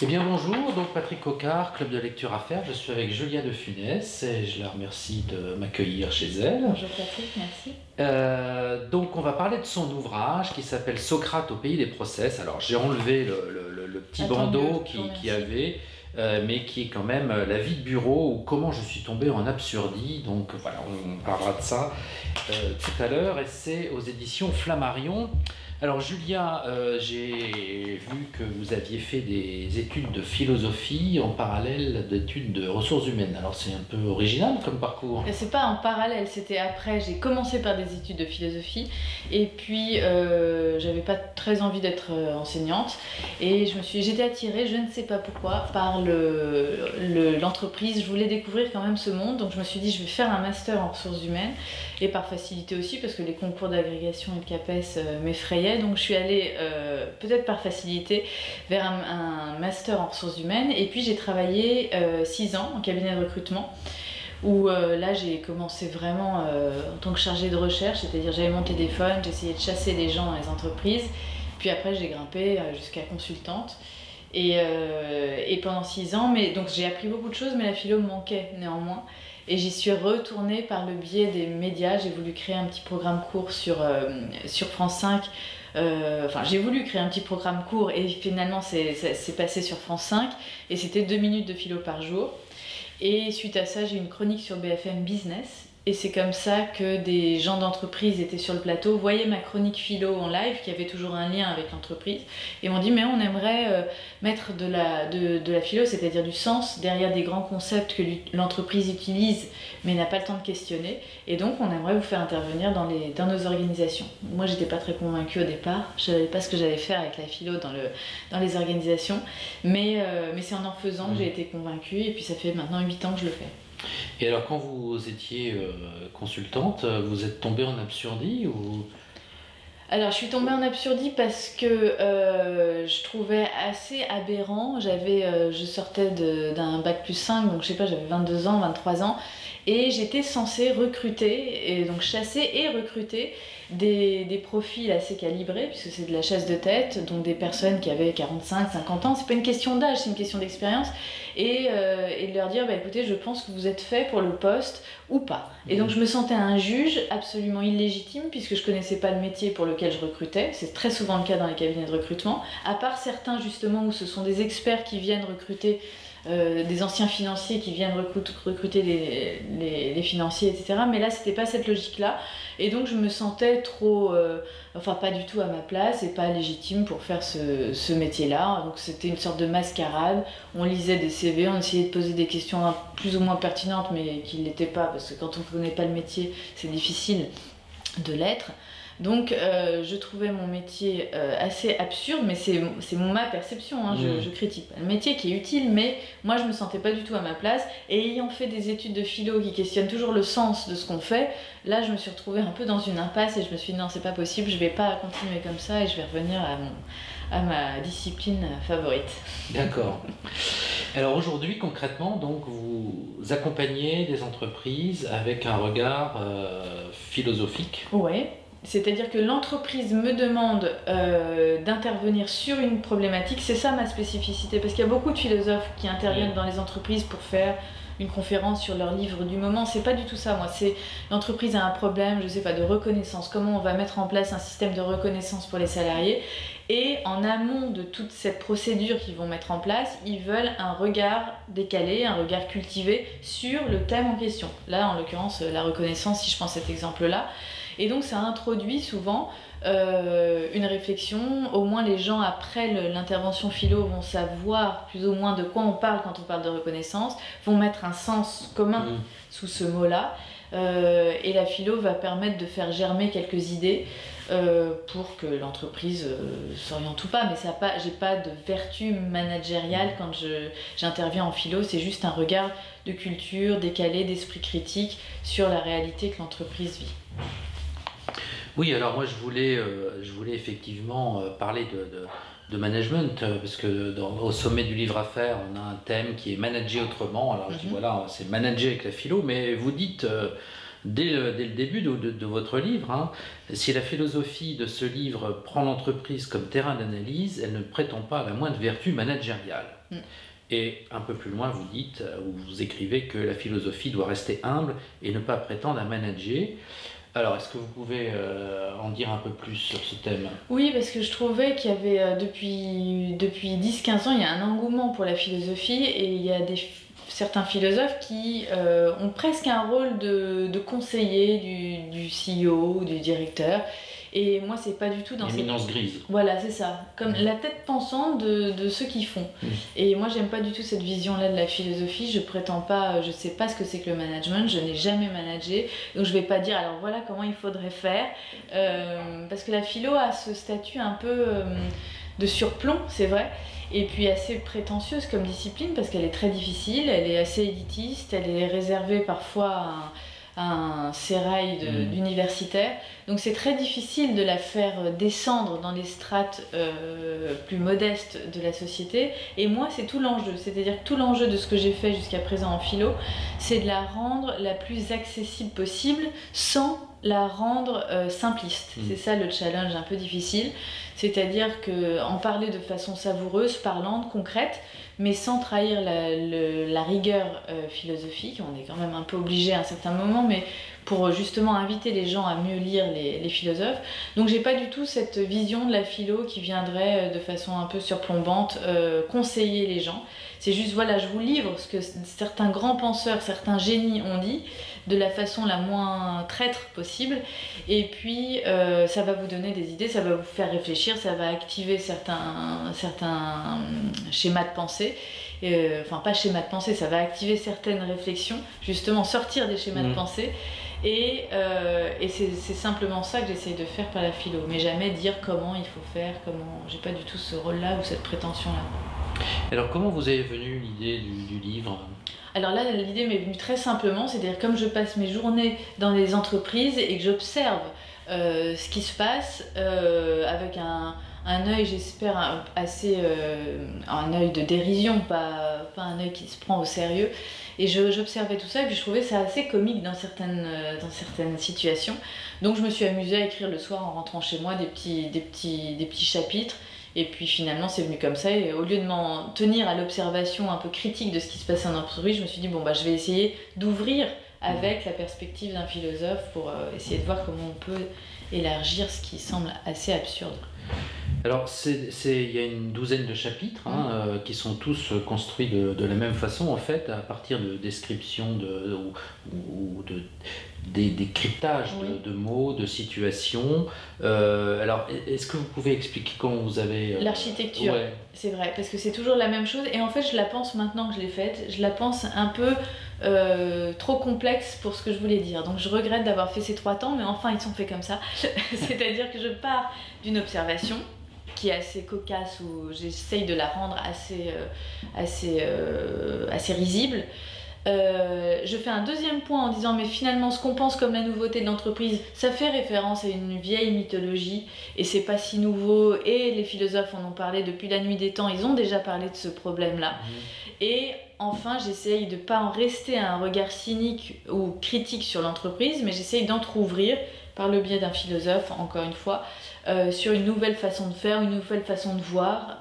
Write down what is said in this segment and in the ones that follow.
Eh bien bonjour, donc Patrick Coquard, Club de lecture à faire. Je suis avec Julia de Funès et je la remercie de m'accueillir chez elle. Bonjour Patrick, merci. Donc on va parler de son ouvrage qui s'appelle Socrate au pays des process. Alors j'ai enlevé le petit bandeau qui avait, mais qui est quand même la vie de bureau ou comment je suis tombé en absurdie. Donc voilà, on parlera de ça tout à l'heure et c'est aux éditions Flammarion. Alors Julia, j'ai vu que vous aviez fait des études de philosophie en parallèle d'études de ressources humaines. Alors c'est un peu original comme parcours. C'est pas en parallèle, c'était après. J'ai commencé par des études de philosophie et puis j'avais pas très envie d'être enseignante et j'étais attirée, je ne sais pas pourquoi, par l'entreprise. Je voulais découvrir quand même ce monde, donc je me suis dit je vais faire un master en ressources humaines et par facilité aussi parce que les concours d'agrégation et de CAPES m'effrayaient. Donc je suis allée, peut-être par facilité, vers un master en ressources humaines. Et puis j'ai travaillé 6 ans en cabinet de recrutement, où là j'ai commencé vraiment en tant que chargée de recherche, c'est-à-dire j'avais mon téléphone, j'essayais de chasser des gens dans les entreprises. Puis après j'ai grimpé jusqu'à consultante. Et pendant 6 ans, donc j'ai appris beaucoup de choses, mais la philo me manquait néanmoins. Et j'y suis retournée par le biais des médias. J'ai voulu créer un petit programme court sur France 5. J'ai voulu créer un petit programme court et finalement c'est passé sur France 5 et c'était 2 minutes de philo par jour. Et suite à ça, j'ai eu une chronique sur BFM Business. Et c'est comme ça que des gens d'entreprise étaient sur le plateau, voyaient ma chronique philo en live, qui avait toujours un lien avec l'entreprise, et m'ont dit mais on aimerait mettre de la philo, c'est-à-dire du sens, derrière des grands concepts que l'entreprise utilise, mais n'a pas le temps de questionner. Et donc on aimerait vous faire intervenir dans nos organisations. Moi j'étais pas très convaincue au départ, je savais pas ce que j'allais faire avec la philo dans les organisations, mais c'est en faisant que j'ai été convaincue, et puis ça fait maintenant 8 ans que je le fais. Et alors quand vous étiez consultante, vous êtes tombée en absurdie ou... Alors je suis tombée en absurdie parce que je trouvais assez aberrant. Je sortais d'un bac+5, donc je sais pas, j'avais 22 ans, 23 ans, et j'étais censée recruter, et donc chasser et recruter des profils assez calibrés, puisque c'est de la chasse de tête, donc des personnes qui avaient 45, 50 ans. C'est pas une question d'âge, c'est une question d'expérience, et de leur dire, bah écoutez, je pense que vous êtes fait pour le poste ou pas. Et donc je me sentais un juge absolument illégitime, puisque je connaissais pas le métier pour lequel je recrutais. C'est très souvent le cas dans les cabinets de recrutement, à part certains justement où ce sont des experts qui viennent recruter, des anciens financiers qui viennent recruter les financiers, etc. Mais là, c'était pas cette logique-là. Et donc, je me sentais pas du tout à ma place et pas légitime pour faire ce métier-là. Donc, c'était une sorte de mascarade. On lisait des CV, on essayait de poser des questions plus ou moins pertinentes, mais qui ne l'étaient pas, parce que quand on ne connaît pas le métier, c'est difficile de l'être. Donc je trouvais mon métier assez absurde, mais c'est ma perception, hein, je critique pas le métier qui est utile, mais moi je me sentais pas du tout à ma place, et ayant fait des études de philo qui questionnent toujours le sens de ce qu'on fait, là je me suis retrouvée un peu dans une impasse et je me suis dit non, c'est pas possible, je vais pas continuer comme ça et je vais revenir à ma discipline favorite. D'accord. Alors aujourd'hui, concrètement, donc vous accompagnez des entreprises avec un regard philosophique. Ouais. C'est-à-dire que l'entreprise me demande d'intervenir sur une problématique, c'est ça ma spécificité, parce qu'il y a beaucoup de philosophes qui interviennent dans les entreprises pour faire une conférence sur leur livre du moment. C'est pas du tout ça, moi. C'est l'entreprise a un problème, je sais pas, de reconnaissance. Comment on va mettre en place un système de reconnaissance pour les salariés? Et en amont de toute cette procédure qu'ils vont mettre en place, ils veulent un regard décalé, un regard cultivé sur le thème en question. Là, en l'occurrence, la reconnaissance, si je prends cet exemple-là. Et donc ça introduit souvent une réflexion. Au moins les gens après l'intervention philo vont savoir plus ou moins de quoi on parle quand on parle de reconnaissance, vont mettre un sens commun sous ce mot-là, et la philo va permettre de faire germer quelques idées pour que l'entreprise s'oriente ou pas. Mais j'ai pas de vertu managériale quand j'interviens en philo, c'est juste un regard de culture décalé, d'esprit critique sur la réalité que l'entreprise vit. Oui, alors moi je voulais effectivement parler de management, parce que au sommet du livre à faire, on a un thème qui est manager autrement. Alors je dis voilà, c'est manager avec la philo, mais vous dites dès le début de votre livre, hein, si la philosophie de ce livre prend l'entreprise comme terrain d'analyse, elle ne prétend pas à la moindre vertu managériale. Et un peu plus loin, vous dites, ou vous écrivez que la philosophie doit rester humble et ne pas prétendre à manager. Alors, est-ce que vous pouvez en dire un peu plus sur ce thème? Oui, parce que je trouvais qu'il y avait, depuis 10-15 ans, il y a un engouement pour la philosophie et il y a certains philosophes qui ont presque un rôle de conseiller du CEO, du directeur. Et moi, c'est pas du tout dans l'éminence grise. Voilà, c'est ça. Comme la tête pensante de ceux qui font. Et moi, j'aime pas du tout cette vision-là de la philosophie. Je prétends pas, je sais pas ce que c'est que le management. Je n'ai jamais managé. Donc, je vais pas dire, alors voilà comment il faudrait faire. Parce que la philo a ce statut un peu de surplomb, c'est vrai. Et puis assez prétentieuse comme discipline parce qu'elle est très difficile. Elle est assez élitiste. Elle est réservée parfois à un sérail d'universitaires. Donc c'est très difficile de la faire descendre dans les strates plus modestes de la société. Et moi, c'est tout l'enjeu. C'est-à-dire que tout l'enjeu de ce que j'ai fait jusqu'à présent en philo, c'est de la rendre la plus accessible possible sans la rendre simpliste. C'est ça le challenge un peu difficile. C'est-à-dire qu'en parler de façon savoureuse, parlante, concrète, mais sans trahir la rigueur philosophique. On est quand même un peu obligé à un certain moment, mais pour justement inviter les gens à mieux lire les philosophes. Donc j'ai pas du tout cette vision de la philo qui viendrait de façon un peu surplombante conseiller les gens. C'est juste, voilà, je vous livre ce que certains grands penseurs, certains génies ont dit, de la façon la moins traître possible. Et puis, ça va vous donner des idées, ça va vous faire réfléchir, ça va activer certains schémas de pensée. Enfin, pas schémas de pensée, ça va activer certaines réflexions, justement sortir des schémas de pensée. Et c'est simplement ça que j'essaye de faire par la philo, mais jamais dire comment il faut faire, comment. J'ai pas du tout ce rôle-là ou cette prétention-là. Alors, comment vous avez venu l'idée du livre? Alors là, l'idée m'est venue très simplement, c'est-à-dire comme je passe mes journées dans les entreprises et que j'observe ce qui se passe avec un œil, j'espère, assez un œil de dérision, pas un œil qui se prend au sérieux. Et j'observais tout ça et puis je trouvais ça assez comique dans certaines situations. Donc je me suis amusée à écrire le soir en rentrant chez moi des petits chapitres. Et puis finalement c'est venu comme ça et au lieu de m'en tenir à l'observation un peu critique de ce qui se passait en entreprise, je me suis dit bon bah je vais essayer d'ouvrir avec la perspective d'un philosophe pour essayer de voir comment on peut élargir ce qui semble assez absurde. Alors, il y a une douzaine de chapitres qui sont tous construits de la même façon, en fait, à partir de descriptions ou de décryptages de mots, de situations. Alors, est-ce que vous pouvez expliquer comment vous avez... L'architecture, c'est vrai, parce que c'est toujours la même chose. Et en fait, je la pense maintenant que je l'ai faite, je la pense un peu trop complexe pour ce que je voulais dire. Donc, je regrette d'avoir fait ces 3 temps, mais enfin, ils sont faits comme ça. C'est-à-dire que je pars d'une observation qui est assez cocasse, où j'essaye de la rendre assez risible. Je fais un deuxième point en disant mais finalement ce qu'on pense comme la nouveauté de l'entreprise, ça fait référence à une vieille mythologie et c'est pas si nouveau et les philosophes en ont parlé depuis la nuit des temps, ils ont déjà parlé de ce problème-là. Et enfin j'essaye de pas en rester à un regard cynique ou critique sur l'entreprise, mais j'essaye d'entrouvrir par le biais d'un philosophe, encore une fois, sur une nouvelle façon de faire, une nouvelle façon de voir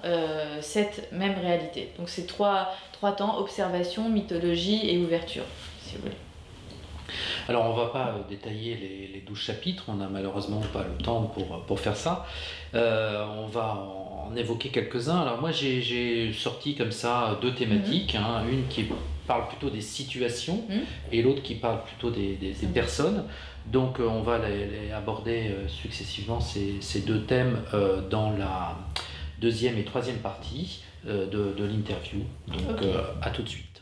cette même réalité. Donc c'est trois temps, observation, mythologie et ouverture, si vous voulez. Alors on ne va pas détailler les 12 chapitres, on n'a malheureusement pas le temps pour faire ça. On va en évoquer quelques-uns. Alors moi j'ai sorti comme ça 2 thématiques, une qui parle plutôt des situations et l'autre qui parle plutôt des personnes. Donc on va les aborder successivement ces 2 thèmes dans la 2e et 3e partie de l'interview. Donc à tout de suite.